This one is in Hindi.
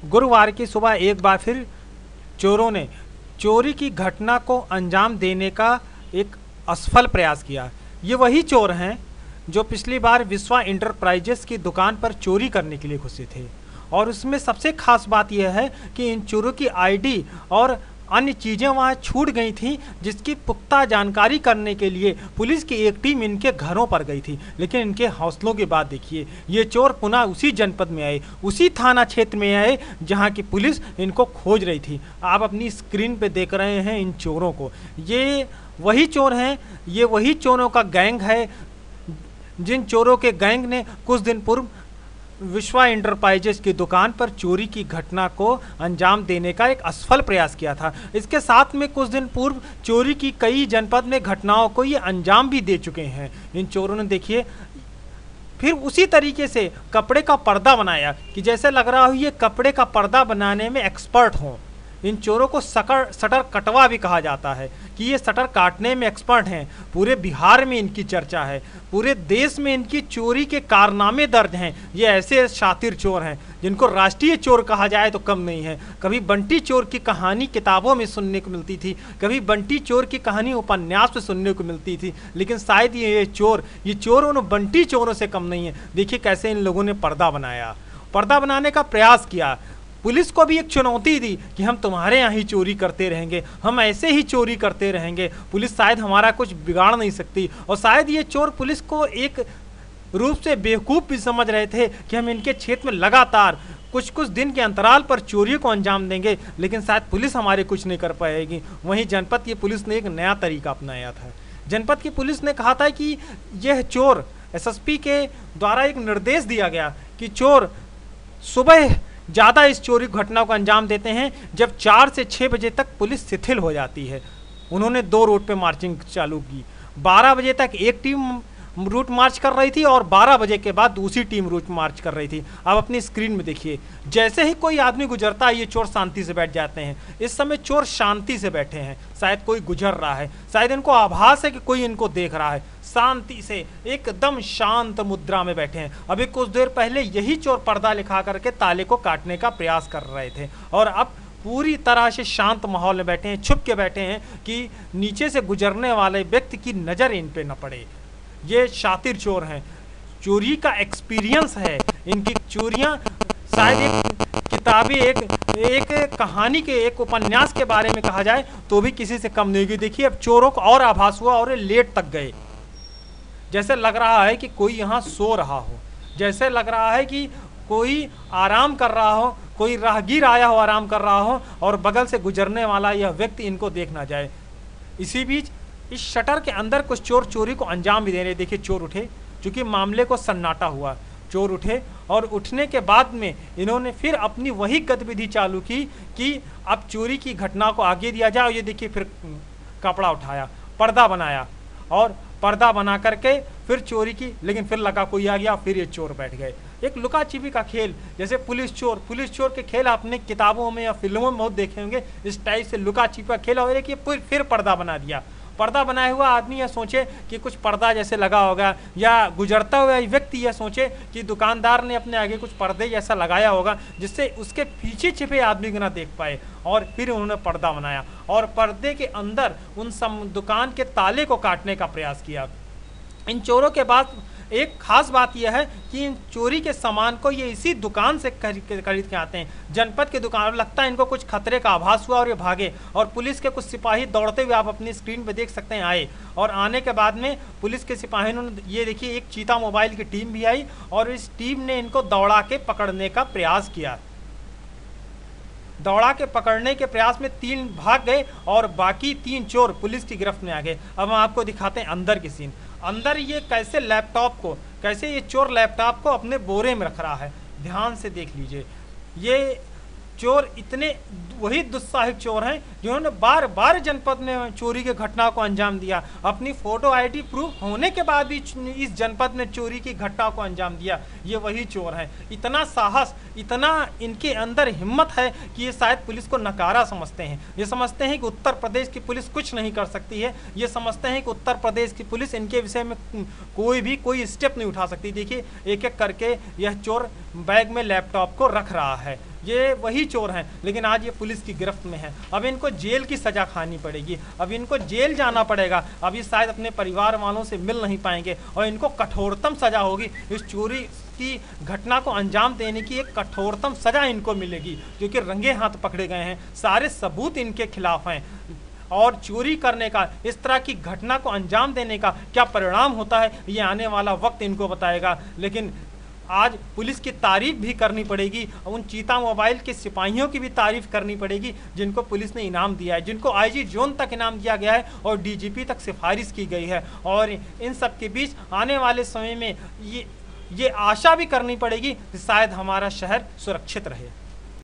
गुरुवार की सुबह एक बार फिर चोरों ने चोरी की घटना को अंजाम देने का एक असफल प्रयास किया। ये वही चोर हैं जो पिछली बार विश्वा इंटरप्राइजेस की दुकान पर चोरी करने के लिए घुसे थे। और उसमें सबसे खास बात यह है कि इन चोरों की आईडी और अन्य चीज़ें वहाँ छूट गई थीं, जिसकी पुख्ता जानकारी करने के लिए पुलिस की एक टीम इनके घरों पर गई थी। लेकिन इनके हौसलों की बात देखिए, ये चोर पुनः उसी जनपद में आए, उसी थाना क्षेत्र में आए जहाँ की पुलिस इनको खोज रही थी। आप अपनी स्क्रीन पे देख रहे हैं इन चोरों को। ये वही चोर हैं, ये वही चोरों का गैंग है जिन चोरों के गैंग ने कुछ दिन पूर्व विश्वा इंटरप्राइजेस की दुकान पर चोरी की घटना को अंजाम देने का एक असफल प्रयास किया था। इसके साथ में कुछ दिन पूर्व चोरी की कई जनपद में घटनाओं को ये अंजाम भी दे चुके हैं। इन चोरों ने देखिए फिर उसी तरीके से कपड़े का पर्दा बनाया कि जैसे लग रहा हो ये कपड़े का पर्दा बनाने में एक्सपर्ट हों। इन चोरों को शटर कटवा भी कहा जाता है कि ये शटर काटने में एक्सपर्ट हैं। पूरे बिहार में इनकी चर्चा है, पूरे देश में इनकी चोरी के कारनामे दर्ज हैं। ये ऐसे शातिर चोर हैं जिनको राष्ट्रीय चोर कहा जाए तो कम नहीं है। कभी बंटी चोर की कहानी किताबों में सुनने को मिलती थी, कभी बंटी चोर की कहानी उपन्यास में सुनने को मिलती थी, लेकिन शायद ये चोर उन बंटी चोरों से कम नहीं है। देखिए कैसे इन लोगों ने पर्दा बनाया, पर्दा बनाने का प्रयास किया। पुलिस को भी एक चुनौती दी कि हम तुम्हारे यहाँ ही चोरी करते रहेंगे, हम ऐसे ही चोरी करते रहेंगे, पुलिस शायद हमारा कुछ बिगाड़ नहीं सकती। और शायद ये चोर पुलिस को एक रूप से बेवकूफ़ भी समझ रहे थे कि हम इनके क्षेत्र में लगातार कुछ दिन के अंतराल पर चोरी को अंजाम देंगे, लेकिन शायद पुलिस हमारे कुछ नहीं कर पाएगी। वहीं जनपद की पुलिस ने एक नया तरीका अपनाया था। जनपद की पुलिस ने कहा था कि यह चोर, एसएसपी के द्वारा एक निर्देश दिया गया कि चोर सुबह ज़्यादा इस चोरी घटना को अंजाम देते हैं जब 4 से 6 बजे तक पुलिस शिथिल हो जाती है। उन्होंने 2 रूट पे मार्चिंग चालू की। 12 बजे तक एक टीम रूट मार्च कर रही थी और 12 बजे के बाद दूसरी टीम रूट मार्च कर रही थी। आप अपनी स्क्रीन में देखिए, जैसे ही कोई आदमी गुजरता है ये चोर शांति से बैठ जाते हैं। इस समय चोर शांति से बैठे हैं, शायद कोई गुजर रहा है, शायद इनको आभास है कि कोई इनको देख रहा है। शांति से एकदम शांत मुद्रा में बैठे हैं। अभी कुछ देर पहले यही चोर पर्दा लिखा करके ताले को काटने का प्रयास कर रहे थे और अब पूरी तरह से शांत माहौल में बैठे हैं, छुप के बैठे हैं कि नीचे से गुजरने वाले व्यक्ति की नज़र इन पे न पड़े। ये शातिर चोर हैं, चोरी का एक्सपीरियंस है इनकी। चोरियां शायद एक किताबी एक कहानी के, एक उपन्यास के बारे में कहा जाए तो भी किसी से कम नहीं होगी। देखिए अब चोरों को और आभास हुआ और ये लेट तक गए। जैसे लग रहा है कि कोई यहाँ सो रहा हो, जैसे लग रहा है कि कोई आराम कर रहा हो, कोई राहगीर आया हो आराम कर रहा हो और बगल से गुजरने वाला यह व्यक्ति इनको देख ना जाए। इसी बीच इस शटर के अंदर कुछ चोर चोरी को अंजाम भी दे रहे। देखिए चोर उठे, चूँकि मामले को सन्नाटा हुआ, चोर उठे और उठने के बाद में इन्होंने फिर अपनी वही गतिविधि चालू की कि अब चोरी की घटना को आगे दिया जाए। ये देखिए फिर कपड़ा उठाया, पर्दा बनाया और पर्दा बना करके फिर चोरी की, लेकिन फिर लगा कोई आ गया, फिर ये चोर बैठ गए। एक लुका छिपी का खेल, जैसे पुलिस चोर के खेल आपने किताबों में या फिल्मों में बहुत देखे होंगे। इस टाइप से लुका छिपी का खेल और एक ये फिर पर्दा बना दिया। पर्दा बनाया हुआ आदमी यह सोचे कि कुछ पर्दा जैसे लगा होगा, या गुजरता हुआ व्यक्ति यह सोचे कि दुकानदार ने अपने आगे कुछ पर्दे जैसा लगाया होगा जिससे उसके पीछे छिपे आदमी को ना देख पाए। और फिर उन्होंने पर्दा बनाया और पर्दे के अंदर उन दुकान के ताले को काटने का प्रयास किया। इन चोरों के बाद एक खास बात यह है कि इन चोरी के सामान को ये इसी दुकान से खरीद के आते हैं, जनपद के दुकान। लगता है इनको कुछ खतरे का आभास हुआ और ये भागे और पुलिस के कुछ सिपाही दौड़ते हुए आप अपनी स्क्रीन पे देख सकते हैं आए। और आने के बाद में पुलिस के सिपाही ने, ये देखिए एक चीता मोबाइल की टीम भी आई और इस टीम ने इनको दौड़ा के पकड़ने का प्रयास किया। दौड़ा के पकड़ने के प्रयास में 3 भाग गए और बाकी 3 चोर पुलिस की गिरफ्त में आ गए। अब हम आपको दिखाते हैं अंदर की सीन। अंदर ये कैसे ये चोर लैपटॉप को अपने बोरे में रख रहा है, ध्यान से देख लीजिए। ये चोर इतने वही दुस्साहसिक चोर हैं जिन्होंने बार बार जनपद में चोरी के घटना को अंजाम दिया। अपनी फोटो आईडी प्रूफ होने के बाद भी इस जनपद में चोरी की घटना को अंजाम दिया। ये वही चोर हैं। इतना साहस, इतना इनके अंदर हिम्मत है कि ये शायद पुलिस को नकारा समझते हैं। ये समझते हैं कि उत्तर प्रदेश की पुलिस कुछ नहीं कर सकती है। ये समझते हैं कि उत्तर प्रदेश की पुलिस इनके विषय में कोई स्टेप नहीं उठा सकती। देखिए एक एक करके यह चोर बैग में लैपटॉप को रख रहा है। ये वही चोर हैं, लेकिन आज ये पुलिस की गिरफ्त में हैं। अब इनको जेल की सज़ा खानी पड़ेगी, अब इनको जेल जाना पड़ेगा, अब ये शायद अपने परिवार वालों से मिल नहीं पाएंगे और इनको कठोरतम सज़ा होगी। इस चोरी की घटना को अंजाम देने की एक कठोरतम सज़ा इनको मिलेगी, क्योंकि रंगे हाथ पकड़े गए हैं, सारे सबूत इनके खिलाफ हैं। और चोरी करने का, इस तरह की घटना को अंजाम देने का क्या परिणाम होता है, ये आने वाला वक्त इनको बताएगा। लेकिन आज पुलिस की तारीफ भी करनी पड़ेगी, और उन चीता मोबाइल के सिपाहियों की भी तारीफ करनी पड़ेगी जिनको पुलिस ने इनाम दिया है, जिनको आईजी जोन तक इनाम दिया गया है और डीजीपी तक सिफारिश की गई है। और इन सब के बीच आने वाले समय में ये आशा भी करनी पड़ेगी कि शायद हमारा शहर सुरक्षित रहे।